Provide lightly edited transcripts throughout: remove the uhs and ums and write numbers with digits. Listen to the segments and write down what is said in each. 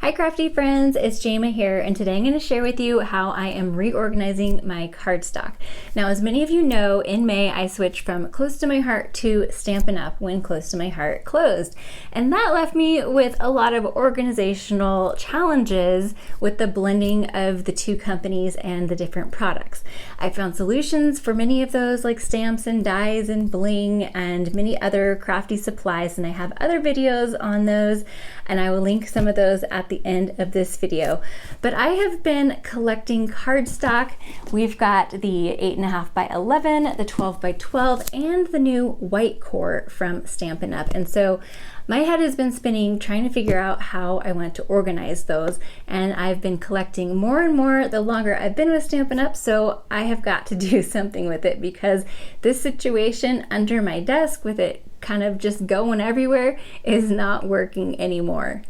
Hi crafty friends, it's Jayma here, and today I'm going to share with you how I am reorganizing my cardstock. Now, as many of you know, in May I switched from Close to My Heart to Stampin' Up when Close to My Heart closed. And that left me with a lot of organizational challenges with the blending of the two companies and the different products. I found solutions for many of those, like stamps and dies and bling and many other crafty supplies, and I have other videos on those, and I will link some of those at the end of this video. But I have been collecting cardstock. We've got the 8.5 by 11, the 12 by 12, and the new white core from Stampin' Up. And so my head has been spinning trying to figure out how I want to organize those, and I've been collecting more and more the longer I've been with Stampin' Up, so I have got to do something with it because this situation under my desk with it kind of just going everywhere is not working anymore.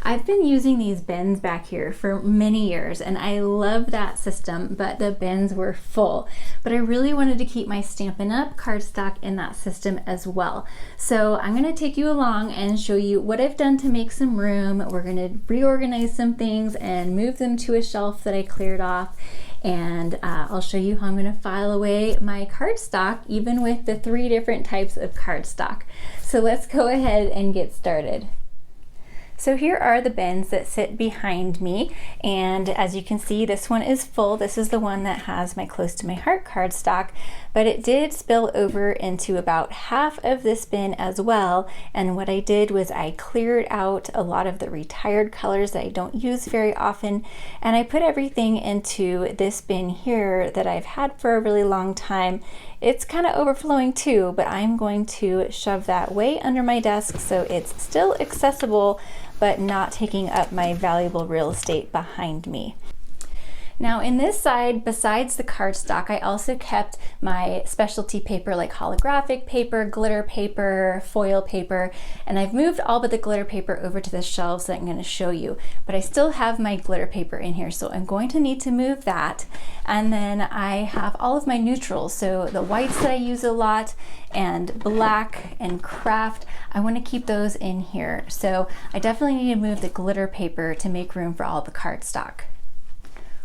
I've been using these bins back here for many years and I love that system, but the bins were full. But I really wanted to keep my Stampin' Up cardstock in that system as well. So I'm going to take you along and show you what I've done to make some room. We're going to reorganize some things and move them to a shelf that I cleared off. And I'll show you how I'm going to file away my cardstock, even with the 3 different types of cardstock. So let's go ahead and get started. So here are the bins that sit behind me, and as you can see, this one is full. This is the one that has my Close to My Heart cardstock, but it did spill over into about half of this bin as well. And what I did was I cleared out a lot of the retired colors that I don't use very often, and I put everything into this bin here that I've had for a really long time. It's kind of overflowing too, but I'm going to shove that way under my desk so it's still accessible but not taking up my valuable real estate behind me. Now in this side, besides the cardstock, I also kept my specialty paper like holographic paper, glitter paper, foil paper, and I've moved all but the glitter paper over to the shelves that I'm going to show you. But I still have my glitter paper in here, so I'm going to need to move that. And then I have all of my neutrals, so the whites that I use a lot and black and craft, I want to keep those in here. So I definitely need to move the glitter paper to make room for all the cardstock.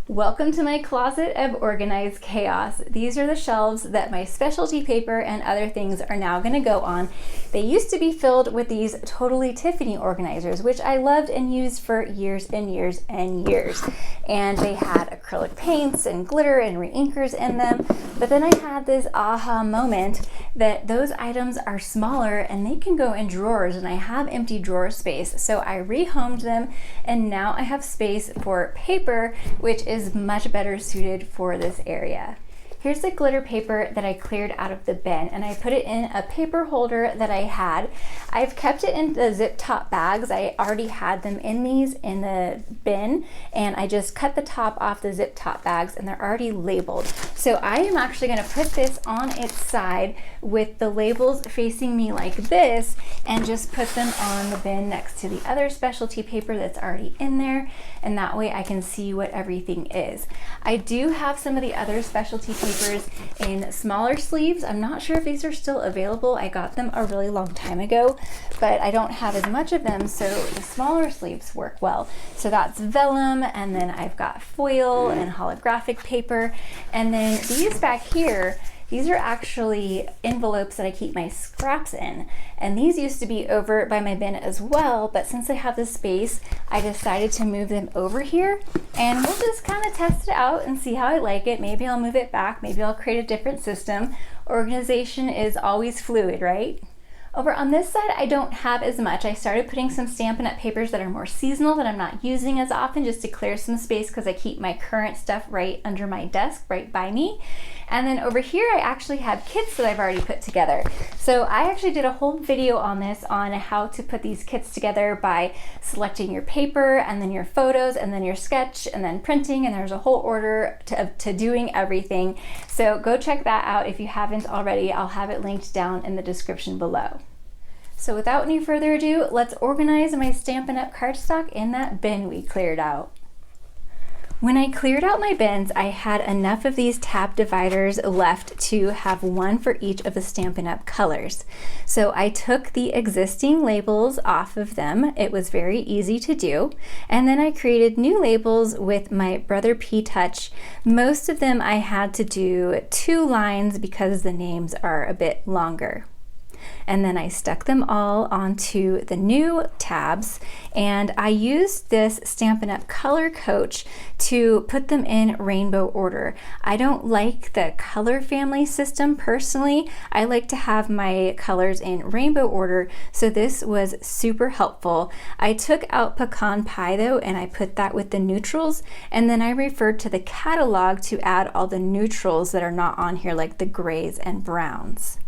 Welcome to my closet of organized chaos. These are the shelves that my specialty paper and other things are now going to go on. They used to be filled with these totally Tiffany organizers, which I loved and used for years and years and years. And they had acrylic paints and glitter and reinkers in them. But then I had this aha moment that those items are smaller and they can go in drawers, and I have empty drawer space. So I rehomed them, and now I have space for paper, which is much better suited for this area. Here's the glitter paper that I cleared out of the bin, and I put it in a paper holder that I had. I've kept it in the zip top bags. I already had them in these in the bin, and I just cut the top off the zip top bags and they're already labeled. So I am actually going to put this on its side with the labels facing me like this and just put them on the bin next to the other specialty paper that's already in there, and that way I can see what everything is. I do have some of the other specialty papers in smaller sleeves. I'm not sure if these are still available. I got them a really long time ago, but I don't have as much of them, so the smaller sleeves work well. So that's vellum, and then I've got foil and holographic paper, and then these back here, these are actually envelopes that I keep my scraps in, and these used to be over by my bin as well, but since I have the space, I decided to move them over here, and we'll just kind of test it out and see how I like it. Maybe I'll move it back, maybe I'll create a different system. Organization is always fluid, right? Over on this side, I don't have as much. I started putting some Stampin' Up papers that are more seasonal that I'm not using as often, just to clear some space because I keep my current stuff right under my desk, right by me. And then over here, I actually have kits that I've already put together. So I actually did a whole video on this, on how to put these kits together by selecting your paper and then your photos and then your sketch and then printing, and there's a whole order to doing everything. So go check that out if you haven't already. I'll have it linked down in the description below. So without any further ado, let's organize my Stampin' Up cardstock in that bin we cleared out. When I cleared out my bins, I had enough of these tab dividers left to have one for each of the Stampin' Up! Colors. So I took the existing labels off of them. It was very easy to do. And then I created new labels with my Brother P Touch. Most of them I had to do 2 lines because the names are a bit longer. And then I stuck them all onto the new tabs, and I used this Stampin' Up! Color Coach to put them in rainbow order. I don't like the color family system personally. I like to have my colors in rainbow order, so this was super helpful. I took out pecan pie though, and I put that with the neutrals, and then I referred to the catalog to add all the neutrals that are not on here, like the grays and browns.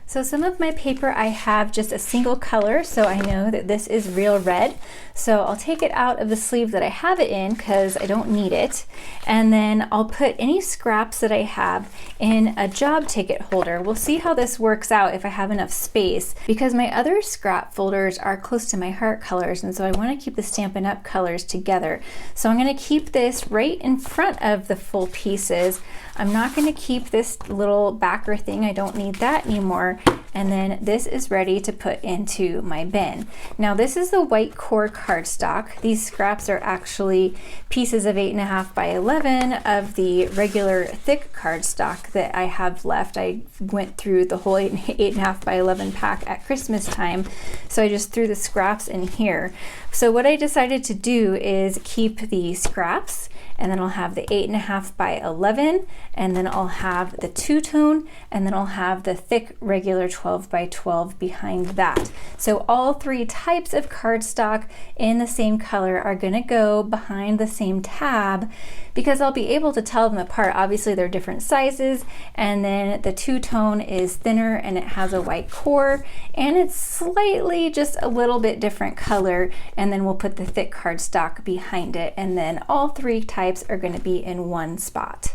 So some of my paper I have just a single color, so I know that this is real red. So I'll take it out of the sleeve that I have it in because I don't need it. And then I'll put any scraps that I have in a job ticket holder. We'll see how this works out if I have enough space, because my other scrap folders are close to my heart colors, and so I want to keep the Stampin' Up! Colors together. So I'm going to keep this right in front of the full pieces. I'm not going to keep this little backer thing. I don't need that anymore. And then this is ready to put into my bin. Now this is the white core cardstock. These scraps are actually pieces of 8.5 by 11 of the regular thick cardstock that I have left. I went through the whole 8.5 by 11 pack at Christmas time, so I just threw the scraps in here. So what I decided to do is keep the scraps, and then I'll have the 8.5 by 11, and then I'll have the two-tone, and then I'll have the thick regular 12 by 12 behind that. So all 3 types of cardstock in the same color are gonna go behind the same tab, because I'll be able to tell them apart. Obviously they're different sizes, and then the two-tone is thinner and it has a white core, and it's slightly just a little bit different color, and then we'll put the thick cardstock behind it, and then all 3 types are going to be in one spot.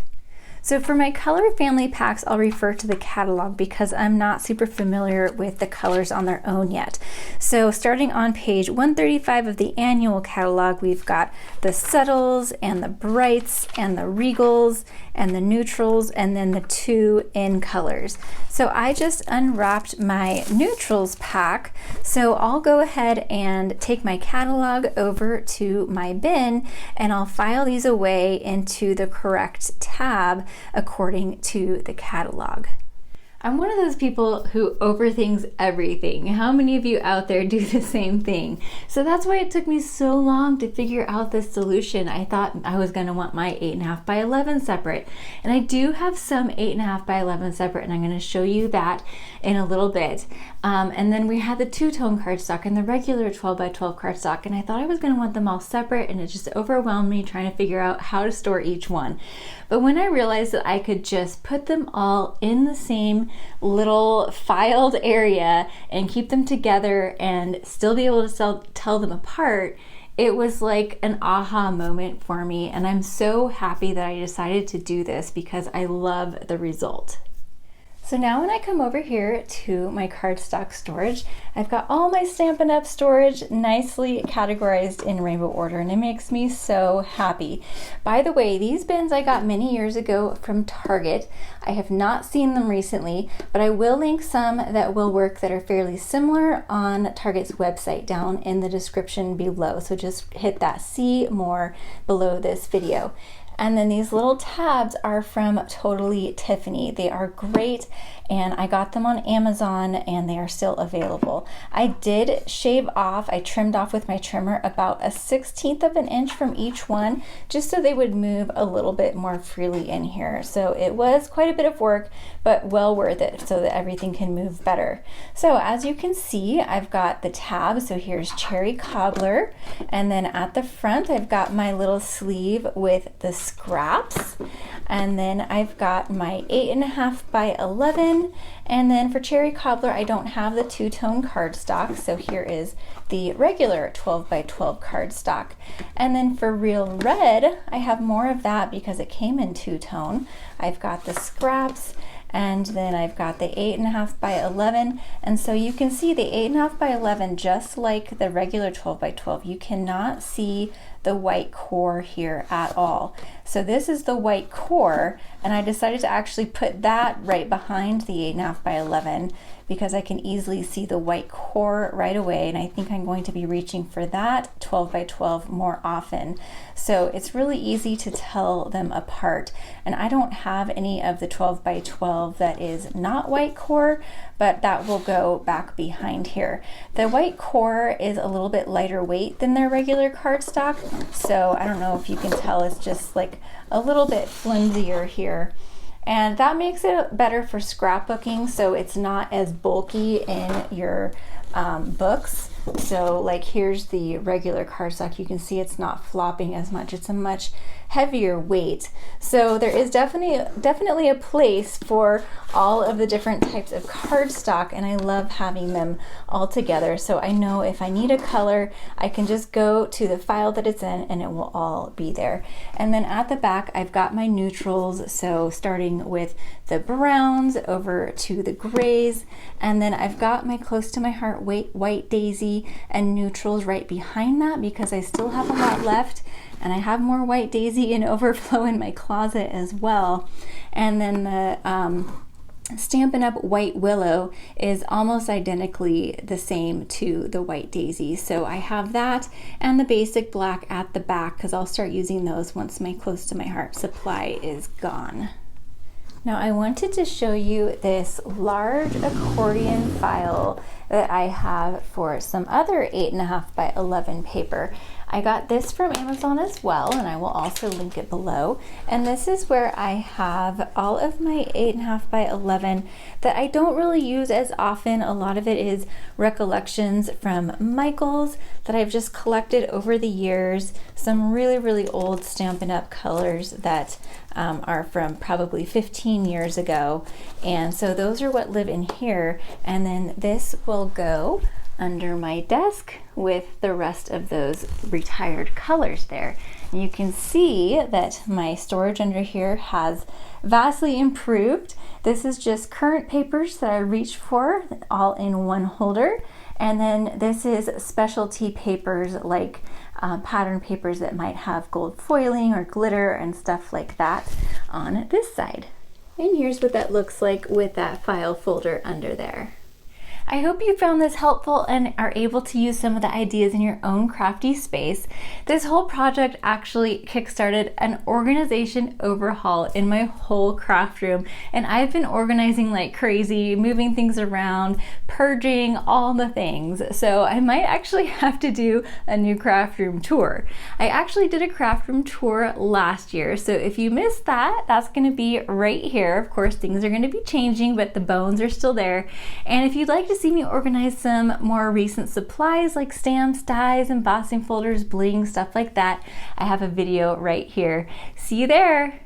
So for my color family packs, I'll refer to the catalog because I'm not super familiar with the colors on their own yet. So starting on page 135 of the annual catalog, we've got the subtles and the brights and the regals and the neutrals, and then the 2 in colors. So I just unwrapped my neutrals pack. So I'll go ahead and take my catalog over to my bin, and I'll file these away into the correct tab according to the catalog. I'm one of those people who overthinks everything. How many of you out there do the same thing? So that's why it took me so long to figure out this solution. I thought I was gonna want my 8.5 by 11 separate. And I do have some 8.5 by 11 separate, and I'm gonna show you that in a little bit. And then we had the two-tone cardstock and the regular 12 by 12 cardstock, and I thought I was gonna want them all separate, and it just overwhelmed me trying to figure out how to store each one. But when I realized that I could just put them all in the same little filed area and keep them together and still be able to tell them apart, it was like an aha moment for me, and I'm so happy that I decided to do this because I love the result. So now when I come over here to my cardstock storage, I've got all my Stampin' Up! Storage nicely categorized in rainbow order, and it makes me so happy. By the way, these bins I got many years ago from Target. I have not seen them recently, but I will link some that will work that are fairly similar on Target's website down in the description below. So just hit that see more below this video. And then these little tabs are from Totally Tiffany. They are great, and I got them on Amazon, and they are still available. I did shave off, I trimmed off with my trimmer about 1/16 of an inch from each one, just so they would move a little bit more freely in here. So it was quite a bit of work, but well worth it so that everything can move better. So as you can see, I've got the tabs. So here's Cherry Cobbler, and then at the front, I've got my little sleeve with the scraps, and then I've got my 8.5 by 11, and then for Cherry Cobbler I don't have the two-tone cardstock, so here is the regular 12 by 12 cardstock. And then for Real Red I have more of that because it came in two-tone. I've got the scraps, and then I've got the 8.5 by 11, and so you can see the 8.5 by 11, just like the regular 12 by 12, you cannot see the white core here at all. So this is the white core, and I decided to actually put that right behind the 8.5 by 11 because I can easily see the white core right away, and I think I'm going to be reaching for that 12 by 12 more often. So it's really easy to tell them apart, and I don't have any of the 12 by 12 that is not white core, but that will go back behind here. The white core is a little bit lighter weight than their regular cardstock, so I don't know if you can tell, it's just like a little bit flimsier here. And that makes it better for scrapbooking, so it's not as bulky in your books. So like here's the regular cardstock, you can see it's not flopping as much, it's a much heavier weight. So there is definitely a place for all of the different types of cardstock, and I love having them all together. So I know if I need a color, I can just go to the file that it's in and it will all be there. And then at the back, I've got my neutrals, so starting with the browns over to the grays, and then I've got my close to my heart white daisy and neutrals right behind that because I still have a lot left, and I have more white daisy and overflow in my closet as well. And then the Stampin' Up! White Willow is almost identically the same to the white daisy. So I have that and the basic black at the back because I'll start using those once my close to my heart supply is gone. Now I wanted to show you this large accordion file that I have for some other 8.5 by 11 paper. I got this from Amazon as well, and I will also link it below. And this is where I have all of my 8.5 by 11 that I don't really use as often. A lot of it is recollections from Michaels that I've just collected over the years. Some really old Stampin' Up! Colors that are from probably 15 years ago. And so those are what live in here. And then this will go under my desk with the rest of those retired colors there. And you can see that my storage under here has vastly improved. This is just current papers that I reached for all in one holder. And then this is specialty papers like pattern papers that might have gold foiling or glitter and stuff like that on this side. And here's what that looks like with that file folder under there. I hope you found this helpful and are able to use some of the ideas in your own crafty space. This whole project actually kickstarted an organization overhaul in my whole craft room, and I've been organizing like crazy, moving things around, purging, all the things. So I might actually have to do a new craft room tour. I actually did a craft room tour last year, so if you missed that, that's going to be right here. Of course, things are going to be changing, but the bones are still there. And if you'd like to see me organize some more recent supplies like stamps, dies, embossing folders, bling, stuff like that, I have a video right here. See you there.